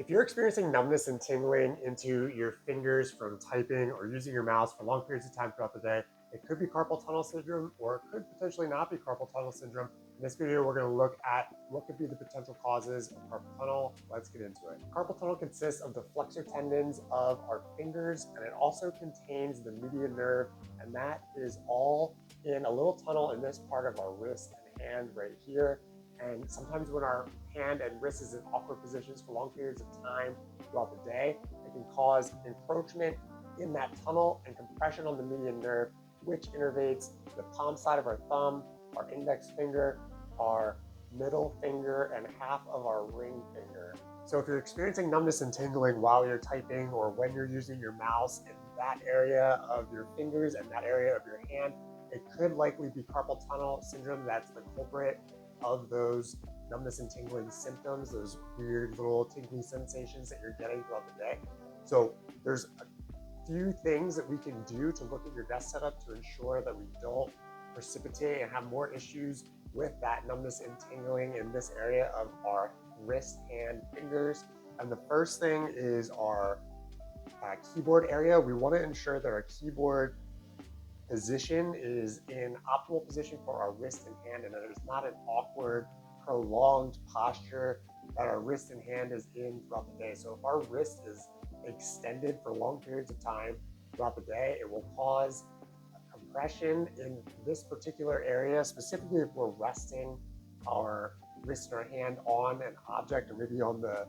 If you're experiencing numbness and tingling into your fingers from typing or using your mouse for long periods of time throughout the day, it could be carpal tunnel syndrome or it could potentially not be carpal tunnel syndrome. In this video, we're going to look at what could be the potential causes of carpal tunnel. Let's get into it. Carpal tunnel consists of the flexor tendons of our fingers, and it also contains the median nerve, and that is all in a little tunnel in this part of our wrist and hand right here. And sometimes when our hand and wrist is in awkward positions for long periods of time throughout the day, it can cause encroachment in that tunnel and compression on the median nerve, which innervates the palm side of our thumb, our index finger, our middle finger, and half of our ring finger. So if you're experiencing numbness and tingling while you're typing or when you're using your mouse in that area of your fingers and that area of your hand, it could likely be carpal tunnel syndrome that's the culprit of those numbness and tingling symptoms, those weird little tingly sensations that you're getting throughout the day. So there's a few things that we can do to look at your desk setup to ensure that we don't precipitate and have more issues with that numbness and tingling in this area of our wrist, hand, fingers. And the first thing is our keyboard area. We want to ensure that our keyboard position is in optimal position for our wrist and hand, and that there's not an awkward, prolonged posture that our wrist and hand is in throughout the day. So if our wrist is extended for long periods of time throughout the day, it will cause compression in this particular area, specifically if we're resting our wrist and our hand on an object or maybe on the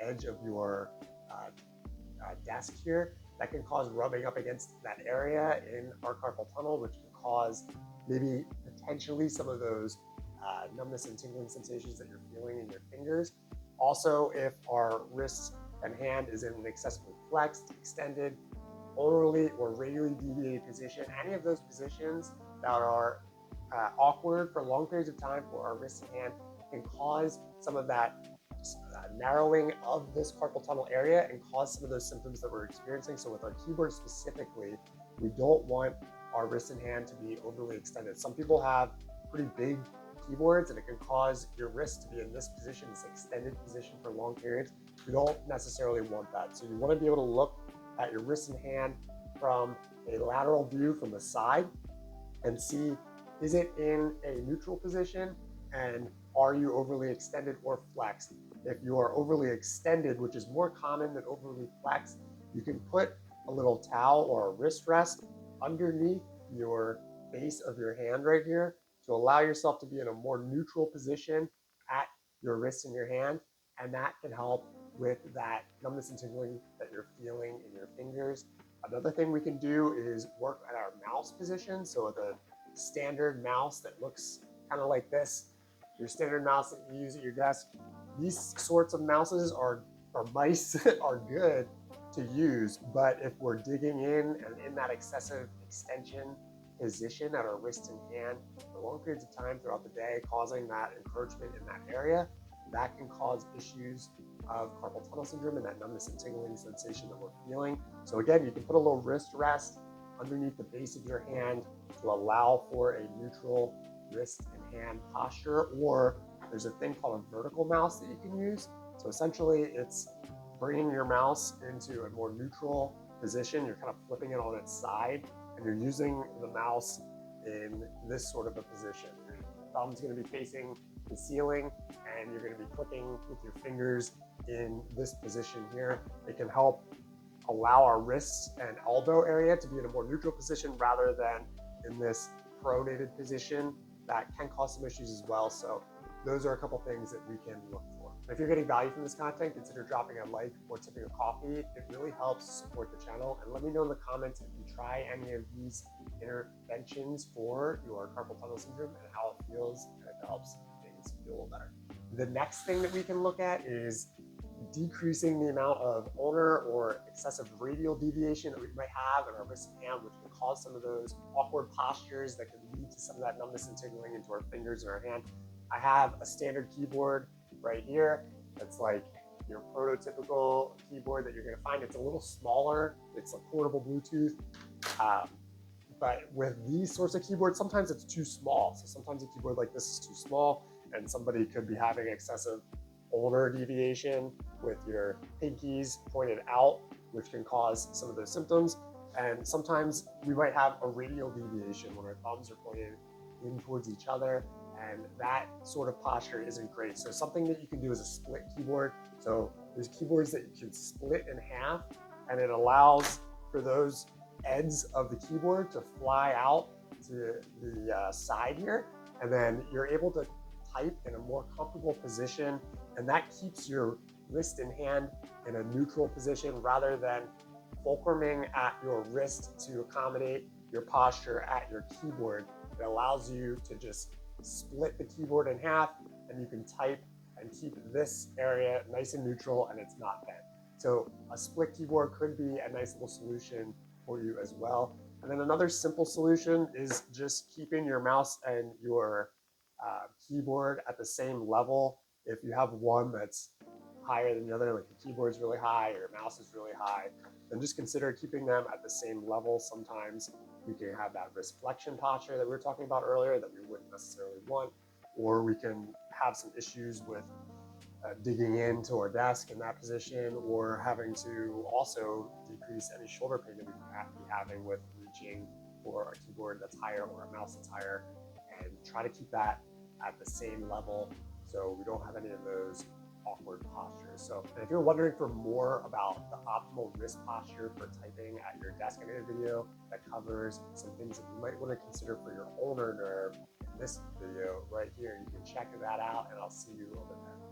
edge of your desk here. That can cause rubbing up against that area in our carpal tunnel, which can cause maybe potentially some of those numbness and tingling sensations that you're feeling in your fingers. Also, if our wrist and hand is in an excessively flexed, extended, orally or radially deviated position, any of those positions that are awkward for long periods of time for our wrist and hand can cause some of that narrowing of this carpal tunnel area and cause some of those symptoms that we're experiencing. So with our keyboard specifically, we don't want our wrist and hand to be overly extended. Some people have pretty big keyboards and it can cause your wrist to be in this position, this extended position for long periods. We don't necessarily want that. So you want to be able to look at your wrist and hand from a lateral view from the side and see, is it in a neutral position and are you overly extended or flexed? If you are overly extended, which is more common than overly flexed, you can put a little towel or a wrist rest underneath your base of your hand right here to allow yourself to be in a more neutral position at your wrist and your hand. And that can help with that numbness and tingling that you're feeling in your fingers. Another thing we can do is work at our mouse position. So with a standard mouse that looks kind of like this, your standard mouse that you use at your desk, these sorts of mouses or mice are good to use, but if we're digging in and in that excessive extension position at our wrist and hand for long periods of time throughout the day, causing that encroachment in that area, that can cause issues of carpal tunnel syndrome and that numbness and tingling sensation that we're feeling. So again, you can put a little wrist rest underneath the base of your hand to allow for a neutral wrist and hand posture, or there's a thing called a vertical mouse that you can use. So essentially it's bringing your mouse into a more neutral position. You're kind of flipping it on its side and you're using the mouse in this sort of a position. Your thumb's going to be facing the ceiling and you're going to be clicking with your fingers in this position here. It can help allow our wrists and elbow area to be in a more neutral position rather than in this pronated position. That can cause some issues as well. So those are a couple things that we can look for. If you're getting value from this content, consider dropping a like or tipping a coffee. It really helps support the channel. And let me know in the comments if you try any of these interventions for your carpal tunnel syndrome and how it feels and if it helps things feel a little better. The next thing that we can look at is decreasing the amount of ulnar or excessive radial deviation that we might have in our wrist and hand, which can cause some of those awkward postures that can lead to some of that numbness and tingling into our fingers and our hand. I have a standard keyboard right here that's like your prototypical keyboard that you're going to find. It's a little smaller. It's a portable Bluetooth. But with these sorts of keyboards, sometimes it's too small. So sometimes a keyboard like this is too small and somebody could be having excessive ulnar deviation with your pinkies pointed out, which can cause some of those symptoms. And sometimes we might have a radial deviation when our thumbs are pointed in towards each other, and that sort of posture isn't great. So something that you can do is a split keyboard. So there's keyboards that you can split in half, and it allows for those ends of the keyboard to fly out to the side here, and then you're able to type in a more comfortable position, and that keeps your wrist and hand in a neutral position rather than fulcruming at your wrist to accommodate your posture at your keyboard. It allows you to just split the keyboard in half, and you can type and keep this area nice and neutral, and it's not bent. So a split keyboard could be a nice little solution for you as well. And then another simple solution is just keeping your mouse and your keyboard at the same level. If you have one that's higher than the other, like the keyboard is really high or your mouse is really high, then just consider keeping them at the same level. Sometimes we can have that wrist flexion posture that we were talking about earlier that we wouldn't necessarily want, or we can have some issues with digging into our desk in that position, or having to also decrease any shoulder pain that we be having with reaching for a keyboard that's higher or a mouse that's higher, and try to keep that at the same level so we don't have any of those awkward postures. So if you're wondering for more about the optimal wrist posture for typing at your desk, I made a video that covers some things that you might want to consider for your ulnar nerve in this video right here. You can check that out, and I'll see you over there.